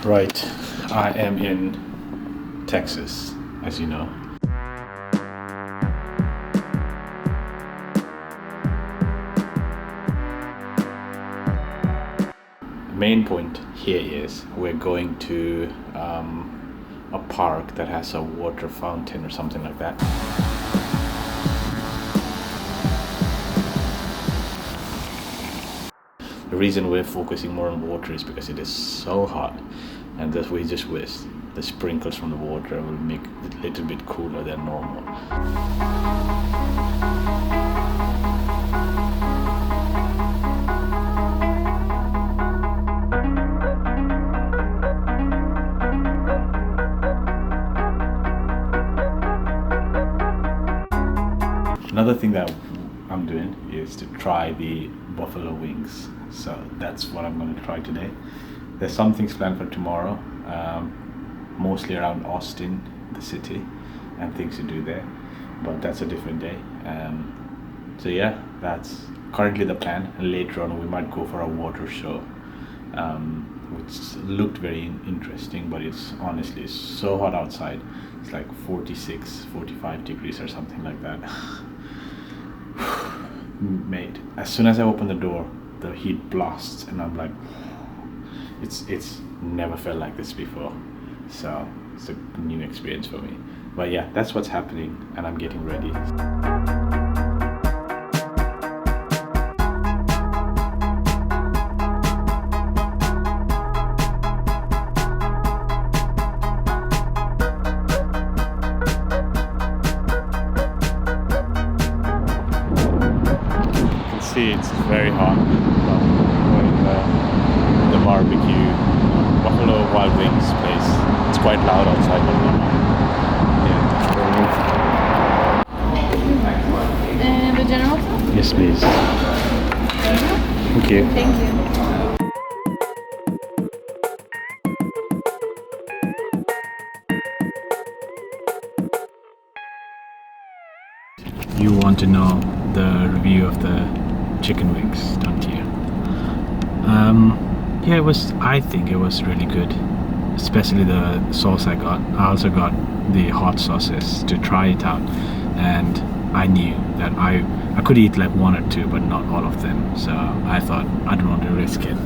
Right, I am in Texas, as you know. The main point here is we're going to a park that has a water fountain or something like that. The reason we're focusing more on water is because it is so hot, and that we just wish the sprinkles from the water will make it a little bit cooler than normal. Another thing that I'm doing is to try the buffalo wings. So that's what I'm going to try today. There's some things planned for tomorrow, mostly around Austin, the city, and things to do there. But that's a different day. So yeah, that's currently the plan. Later on we might go for a water show, which looked very interesting, but it's honestly so hot outside. It's like 46, 45 degrees or something like that. Mate, as soon as I open the door, the heat blasts, and I'm like, it's never felt like this before. So it's a new experience for me. But yeah, that's what's happening, and I'm getting ready. See, it's very hot. The barbecue, Buffalo Wild Wings place. It's quite loud outside, but yeah. The general sauce? Yes, please. Thank you. Thank you. You want to know the review of the chicken wings, don't you? Yeah, I think it was really good, especially the sauce I got. I also got the hot sauces to try it out, and I knew that I could eat like one or two, but not all of them, so I thought I don't want to risk it.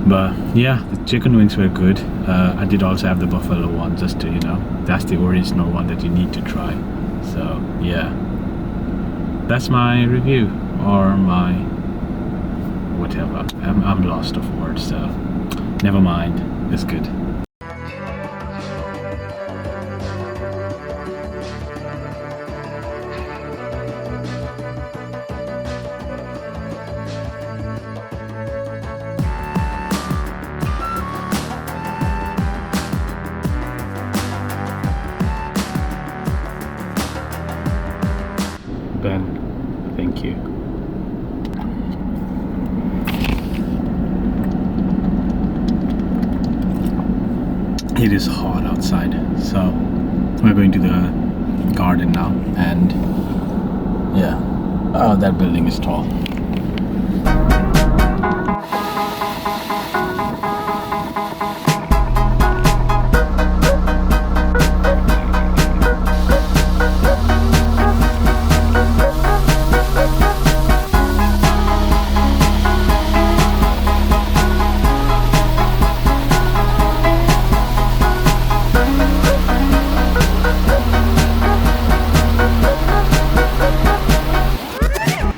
But yeah, the chicken wings were good. I did also have the buffalo one, just to, that's the original one that you need to try. So yeah, that's my review, or my whatever. I'm lost of words, so never mind. It's good. Ben, thank you. It is hot outside, so we're going to the garden now, and yeah, that building is tall.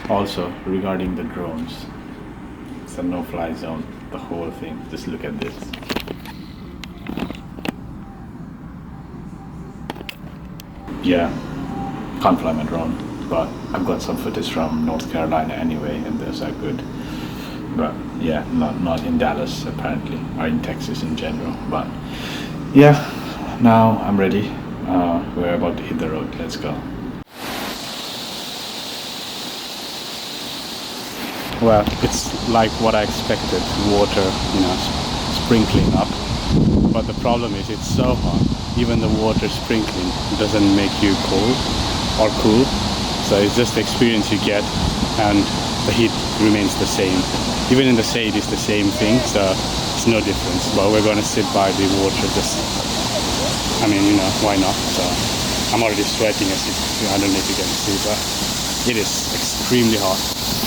Also, regarding the drones, it's a no-fly zone, the whole thing. Just look at this. Yeah, can't fly my drone, but I've got some footage from North Carolina anyway, and those are good. But yeah, not in Dallas apparently, or in Texas in general. But yeah, now I'm ready. We're about to hit the road. Let's go. Well, it's like what I expected, water, sprinkling up. But the problem is it's so hot, even the water sprinkling doesn't make you cold or cool. So it's just the experience you get, and the heat remains the same. Even in the shade it's the same thing, so it's no difference. But we're gonna sit by the water, just, I mean, you know, why not? So I'm already sweating, as you, I don't know if you can see, but it is extremely hot.